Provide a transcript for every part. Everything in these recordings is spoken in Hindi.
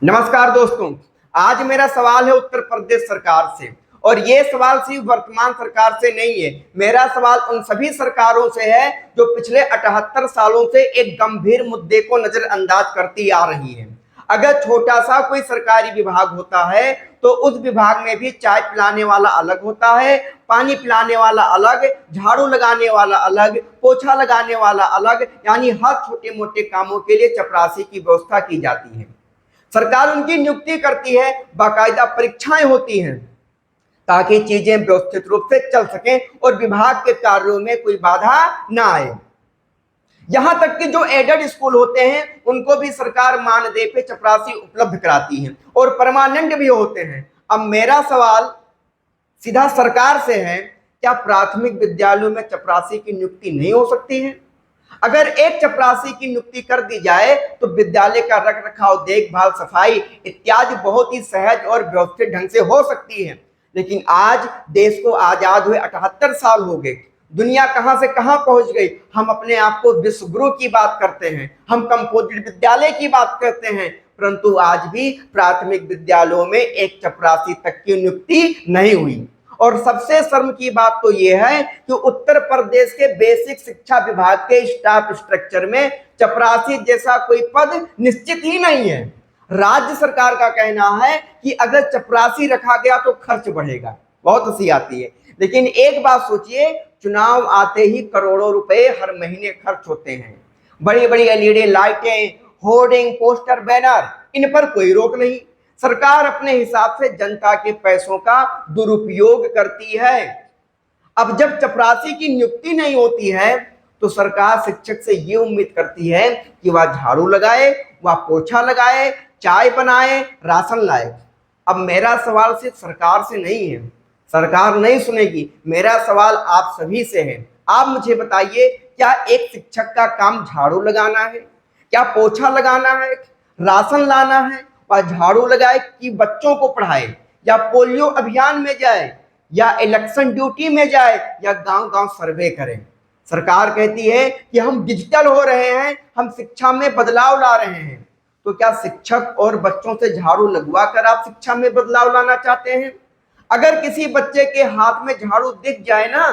नमस्कार दोस्तों। आज मेरा सवाल है उत्तर प्रदेश सरकार से, और ये सवाल सिर्फ वर्तमान सरकार से नहीं है। मेरा सवाल उन सभी सरकारों से है जो पिछले 78 सालों से एक गंभीर मुद्दे को नजरअंदाज करती आ रही है। अगर छोटा सा कोई सरकारी विभाग होता है तो उस विभाग में भी चाय पिलाने वाला अलग होता है, पानी पिलाने वाला अलग, झाड़ू लगाने वाला अलग, पोछा लगाने वाला अलग, यानी हर छोटे मोटे कामों के लिए चपरासी की व्यवस्था की जाती है। सरकार उनकी नियुक्ति करती है, बाकायदा परीक्षाएं होती हैं ताकि चीजें व्यवस्थित रूप से चल सकें और विभाग के कार्यों में कोई बाधा ना आए। यहां तक कि जो एडेड स्कूल होते हैं उनको भी सरकार मानदेय पे चपरासी उपलब्ध कराती है और परमानेंट भी होते हैं। अब मेरा सवाल सीधा सरकार से है, क्या प्राथमिक विद्यालयों में चपरासी की नियुक्ति नहीं हो सकती है? अगर एक चपरासी की नियुक्ति कर दी जाए तो विद्यालय का रख रखाव, देखभाल, सफाई इत्यादि बहुत ही सहज और व्यवस्थित ढंग से हो सकती है। लेकिन आज देश को आजाद हुए 78 साल हो गए, दुनिया कहां से कहां पहुंच गई। हम अपने आप को विश्व गुरु की बात करते हैं, हम कंपोजिट विद्यालय की बात करते हैं, परंतु आज भी प्राथमिक विद्यालयों में एक चपरासी तक की नियुक्ति नहीं हुई। और सबसे शर्म की बात तो यह है कि उत्तर प्रदेश के बेसिक शिक्षा विभाग के स्टाफ स्ट्रक्चर में चपरासी जैसा कोई पद निश्चित ही नहीं है। राज्य सरकार का कहना है कि अगर चपरासी रखा गया तो खर्च बढ़ेगा। बहुत हंसी आती है, लेकिन एक बात सोचिए, चुनाव आते ही करोड़ों रुपए हर महीने खर्च होते हैं। बड़ी बड़ी एलईडी लाइटें, होर्डिंग, पोस्टर, बैनर, इन पर कोई रोक नहीं। सरकार अपने हिसाब से जनता के पैसों का दुरुपयोग करती है। अब जब चपरासी की नियुक्ति नहीं होती है तो सरकार शिक्षक से ये उम्मीद करती है कि वह झाड़ू लगाए, वह पोछा लगाए, चाय बनाए, राशन लाए। अब मेरा सवाल सिर्फ सरकार से नहीं है, सरकार नहीं सुनेगी। मेरा सवाल आप सभी से है। आप मुझे बताइए, क्या एक शिक्षक का काम झाड़ू लगाना है, क्या पोछा लगाना है, राशन लाना है और झाड़ू लगाए कि बच्चों को पढ़ाए, या पोलियो अभियान में जाए, या इलेक्शन ड्यूटी में जाए, या गांव गांव सर्वे करें? सरकार कहती है कि हम डिजिटल हो रहे हैं, हम शिक्षा में बदलाव ला रहे हैं। तो क्या शिक्षक और बच्चों से झाड़ू लगवा कर आप शिक्षा में बदलाव लाना चाहते हैं? अगर किसी बच्चे के हाथ में झाड़ू दिख जाए ना,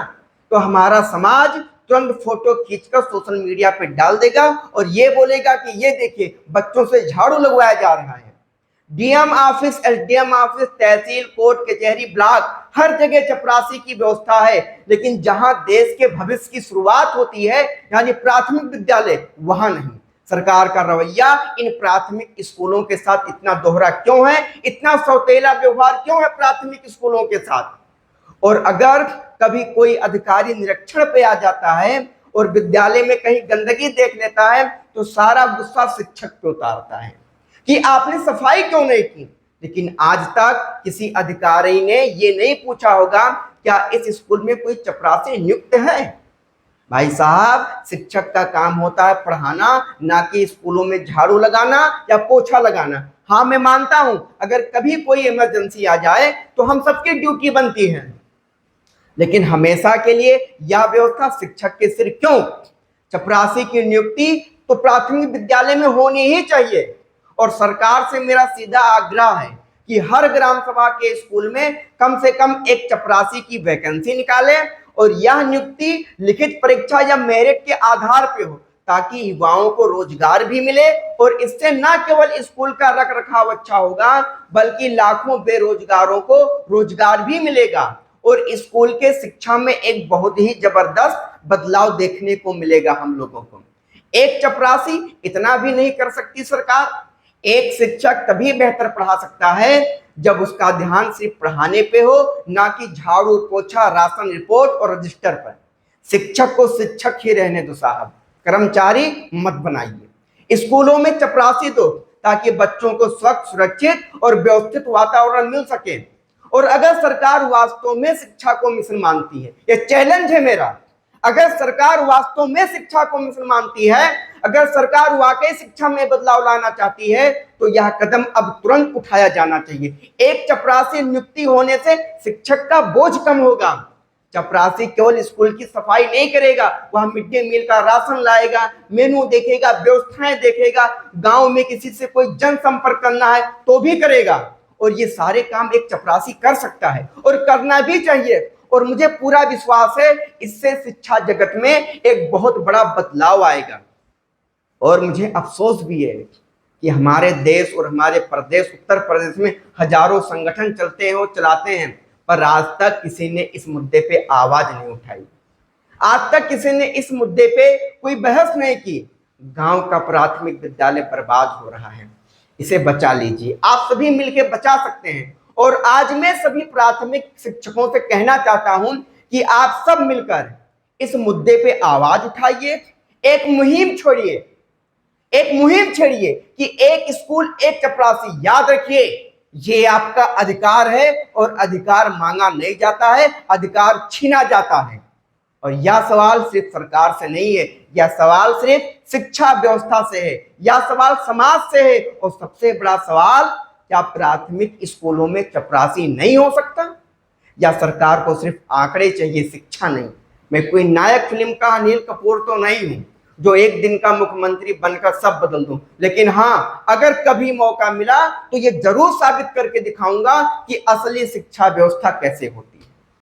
तो हमारा समाज तुरंत फोटो खींचकर सोशल मीडिया पे डाल देगा और ये बोलेगा कि ये देखिए बच्चों से झाड़ू लगवाया जा रहा है। डीएम ऑफिस, एसडीएम ऑफिस, तहसील, कोर्ट, कचहरी, ब्लॉक, हर जगह चपरासी की व्यवस्था है। लेकिन जहां देश के भविष्य की शुरुआत होती है, यानी प्राथमिक विद्यालय, वहां नहीं। सरकार का रवैया इन प्राथमिक स्कूलों के साथ इतना दोहरा क्यों है, इतना सौतेला व्यवहार क्यों है प्राथमिक स्कूलों के साथ? और अगर कभी कोई अधिकारी निरीक्षण पे आ जाता है और विद्यालय में कहीं गंदगी देख लेता है तो सारा गुस्सा शिक्षक पे उतारता है कि आपने सफाई क्यों नहीं की। लेकिन आज तक किसी अधिकारी ने ये नहीं पूछा होगा क्या इस स्कूल में कोई चपरासी नियुक्त है। भाई साहब, शिक्षक का काम होता है पढ़ाना, ना कि स्कूलों में झाड़ू लगाना या पोछा लगाना। हाँ, मैं मानता हूं अगर कभी कोई इमरजेंसी आ जाए तो हम सबकी ड्यूटी बनती है, लेकिन हमेशा के लिए यह व्यवस्था शिक्षक के सिर क्यों? चपरासी की नियुक्ति तो प्राथमिक विद्यालय में होनी ही चाहिए। और सरकार से मेरा सीधा आग्रह है कि हर ग्राम सभा के स्कूल में कम से कम एक चपरासी की वैकेंसी निकाले और यह नियुक्ति लिखित परीक्षा या मेरिट के आधार पर हो, ताकि युवाओं को रोजगार भी मिले। और इससे न केवल स्कूल का रख रखाव अच्छा होगा, बल्कि लाखों बेरोजगारों को रोजगार भी मिलेगा और स्कूल के शिक्षा में एक बहुत ही जबरदस्त बदलाव देखने को मिलेगा हम लोगों को। एक चपरासी इतना भी नहीं कर सकती सरकार। एक शिक्षक तभी बेहतर पढ़ा सकता है जब उसका ध्यान सिर्फ पढ़ाने पे हो, ना कि झाड़ू, पोछा, राशन, रिपोर्ट और रजिस्टर पर। शिक्षक को शिक्षक ही रहने दो साहब, कर्मचारी मत बनाइए। स्कूलों में चपरासी दो ताकि बच्चों को स्वच्छ, सुरक्षित और व्यवस्थित वातावरण मिल सके। और अगर सरकार वास्तव में शिक्षा को मिशन मानती है, यह चैलेंज है मेरा, अगर सरकार वास्तव में शिक्षा को मिशन मानती है, अगर सरकार वाकई शिक्षा में बदलाव लाना चाहती है, तो यह कदम अब तुरंत उठाया जाना चाहिए। एक चपरासी नियुक्ति होने से शिक्षक का बोझ कम होगा। चपरासी केवल स्कूल की सफाई नहीं करेगा, वह मिड डे मील का राशन लाएगा, मेनू देखेगा, व्यवस्थाएं देखेगा, गांव में किसी से कोई जनसंपर्क करना है तो भी करेगा। और ये सारे काम एक चपरासी कर सकता है और करना भी चाहिए। और मुझे पूरा विश्वास है इससे शिक्षा जगत में एक बहुत बड़ा बदलाव आएगा। और मुझे अफसोस भी है कि हमारे देश और हमारे प्रदेश उत्तर प्रदेश में हजारों संगठन चलते हैं और चलाते हैं, पर आज तक किसी ने इस मुद्दे पे आवाज नहीं उठाई। आज तक किसी ने इस मुद्दे पे कोई बहस नहीं की। गांव का प्राथमिक विद्यालय बर्बाद हो रहा है, इसे बचा लीजिए, आप सभी मिलकर बचा सकते हैं। और आज मैं सभी प्राथमिक शिक्षकों से कहना चाहता हूं कि आप सब मिलकर इस मुद्दे पे आवाज उठाइए, एक मुहिम छोड़िए, एक मुहिम छेड़िए कि एक स्कूल एक चपरासी। याद रखिए, ये आपका अधिकार है और अधिकार मांगा नहीं जाता है, अधिकार छीना जाता है। और यह सवाल सिर्फ सरकार से नहीं है, यह सवाल सिर्फ शिक्षा व्यवस्था से है, यह सवाल समाज से है। और सबसे बड़ा सवाल, क्या प्राथमिक स्कूलों में चपरासी नहीं हो सकता? या सरकार को सिर्फ आंकड़े चाहिए, शिक्षा नहीं? मैं कोई नायक फिल्म का अनिल कपूर तो नहीं हूं जो एक दिन का मुख्यमंत्री बनकर सब बदल दूं, लेकिन हाँ, अगर कभी मौका मिला तो ये जरूर साबित करके दिखाऊंगा कि असली शिक्षा व्यवस्था कैसे होती है।